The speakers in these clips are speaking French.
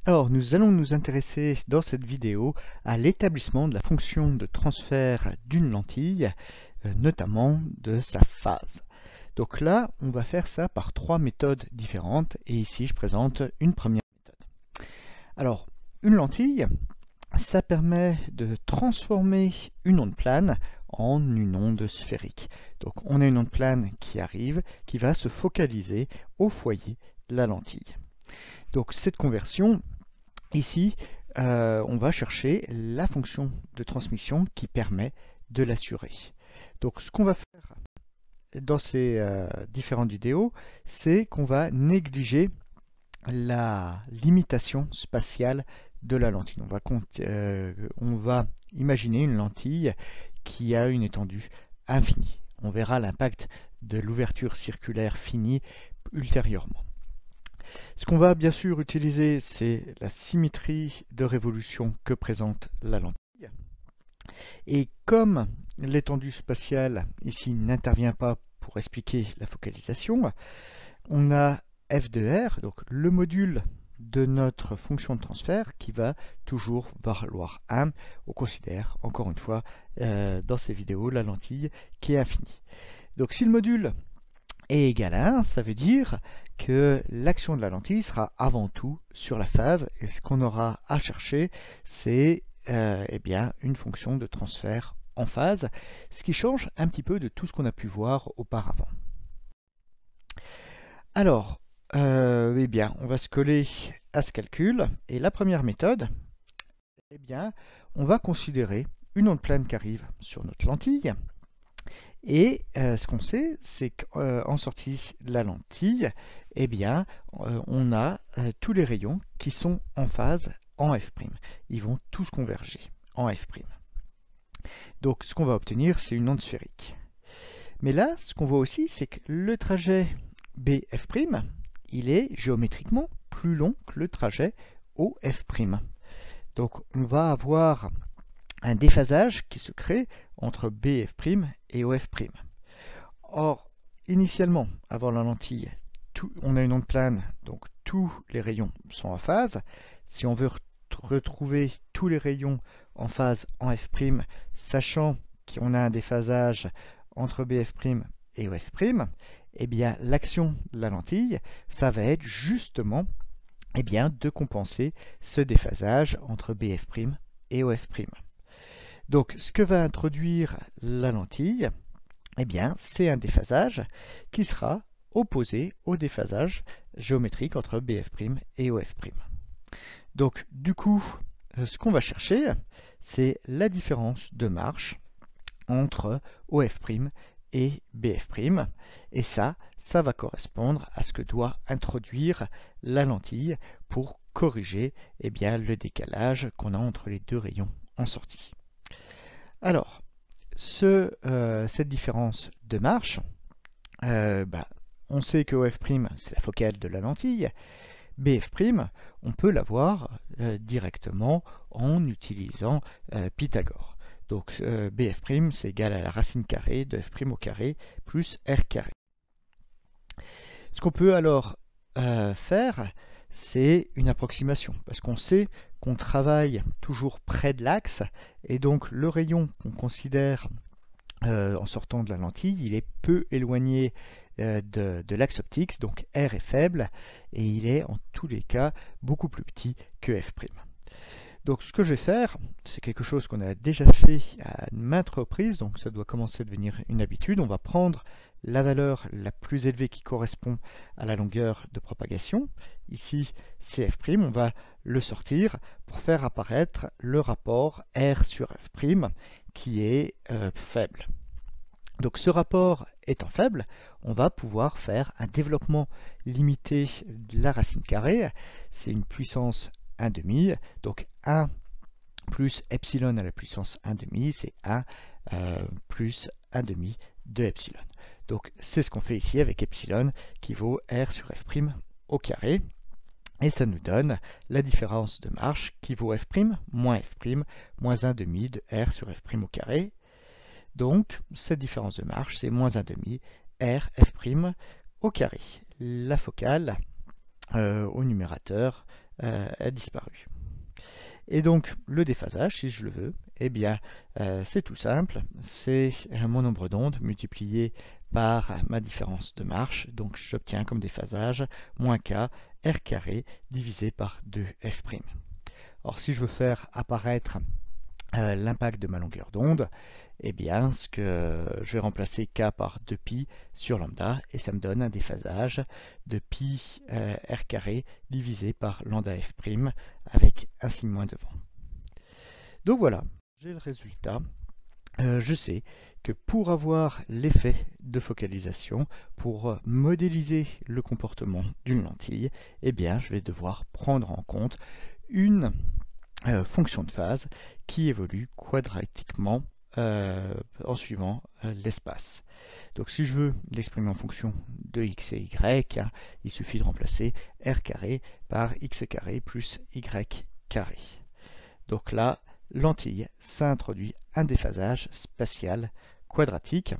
Alors, nous allons nous intéresser dans cette vidéo à l'établissement de la fonction de transfert d'une lentille, notamment de sa phase. Donc là, on va faire ça par trois méthodes différentes, et ici je présente une première méthode. Alors, une lentille, ça permet de transformer une onde plane en une onde sphérique. Donc on a une onde plane qui arrive, qui va se focaliser au foyer de la lentille. Donc cette conversion, ici, on va chercher la fonction de transmission qui permet de l'assurer. Donc ce qu'on va faire dans ces différentes vidéos, c'est qu'on va négliger la limitation spatiale de la lentille. On va imaginer une lentille qui a une étendue infinie. On verra l'impact de l'ouverture circulaire finie ultérieurement. Ce qu'on va bien sûr utiliser, c'est la symétrie de révolution que présente la lentille. Et comme l'étendue spatiale ici n'intervient pas pour expliquer la focalisation, on a f de r, donc le module de notre fonction de transfert, qui va toujours valoir 1. On considère, encore une fois, dans ces vidéos, la lentille qui est infinie. Donc si le module est égal à 1, ça veut dire que l'action de la lentille sera avant tout sur la phase, et ce qu'on aura à chercher, c'est bien une fonction de transfert en phase, ce qui change un petit peu de tout ce qu'on a pu voir auparavant. Alors, on va se coller à ce calcul, et la première méthode, on va considérer une onde plane qui arrive sur notre lentille, et ce qu'on sait, c'est qu'en sortie de la lentille, on a tous les rayons qui sont en phase en f'. Ils vont tous converger en f'. Donc ce qu'on va obtenir, c'est une onde sphérique. Mais là, ce qu'on voit aussi, c'est que le trajet BF', il est géométriquement plus long que le trajet OF'. Donc on va avoir un déphasage qui se crée entre BF' et OF'. Or, initialement, avant la lentille, on a une onde plane, donc tous les rayons sont en phase. Si on veut retrouver tous les rayons en phase en f', sachant qu'on a un déphasage entre BF' et OF', l'action de la lentille, ça va être justement de compenser ce déphasage entre BF' et OF'. Donc ce que va introduire la lentille, c'est un déphasage qui sera opposé au déphasage géométrique entre BF' et OF'. Donc du coup, ce qu'on va chercher, c'est la différence de marche entre OF' et BF', et ça va correspondre à ce que doit introduire la lentille pour corriger le décalage qu'on a entre les deux rayons en sortie. Alors, cette différence de marche, on sait que OF' c'est la focale de la lentille. BF', on peut l'avoir directement en utilisant Pythagore. Donc BF', c'est égal à la racine carrée de f' au carré plus r carré. Ce qu'on peut alors faire, c'est une approximation, parce qu'on sait qu'on travaille toujours près de l'axe, et donc le rayon qu'on considère en sortant de la lentille, il est peu éloigné de l'axe optique, donc R est faible, et il est en tous les cas beaucoup plus petit que f'. Donc ce que je vais faire, c'est quelque chose qu'on a déjà fait à maintes reprises, donc ça doit commencer à devenir une habitude. On va prendre la valeur la plus élevée qui correspond à la longueur de propagation. Ici, c'est f', on va le sortir pour faire apparaître le rapport R sur f', qui est faible. Donc ce rapport étant faible, on va pouvoir faire un développement limité de la racine carrée. C'est une puissance 1,5, donc 1 plus epsilon à la puissance 1,5, c'est 1 plus 1,5 de epsilon. Donc c'est ce qu'on fait ici avec epsilon qui vaut R sur f' au carré. Et ça nous donne la différence de marche qui vaut f' moins 1,5 de R sur f' au carré. Donc cette différence de marche, c'est moins 1,5 R f' au carré. La focale au numérateur a disparu. Et donc le déphasage, si je le veux, eh bien c'est tout simple, c'est mon nombre d'ondes multiplié par ma différence de marche, donc j'obtiens comme déphasage moins k r carré divisé par 2f'. Or si je veux faire apparaître l'impact de ma longueur d'onde, eh bien je vais remplacer k par 2pi sur lambda et ça me donne un déphasage de pi r carré divisé par lambda f' avec un signe moins devant. Donc voilà, j'ai le résultat. Je sais que pour avoir l'effet de focalisation, pour modéliser le comportement d'une lentille, eh bien je vais devoir prendre en compte une fonction de phase qui évolue quadratiquement en suivant l'espace. Donc si je veux l'exprimer en fonction de x et y, il suffit de remplacer r carré par x carré plus y carré. Donc là, lentille, ça introduit un déphasage spatial quadratique.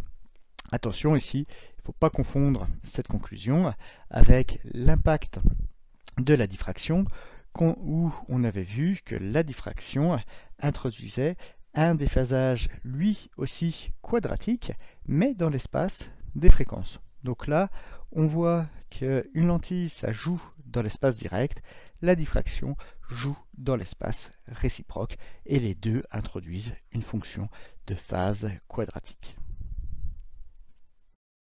Attention ici, il ne faut pas confondre cette conclusion avec l'impact de la diffraction, où on avait vu que la diffraction introduisait un déphasage lui aussi quadratique, mais dans l'espace des fréquences. Donc là, on voit qu'une lentille, ça joue dans l'espace direct, la diffraction joue dans l'espace réciproque, et les deux introduisent une fonction de phase quadratique.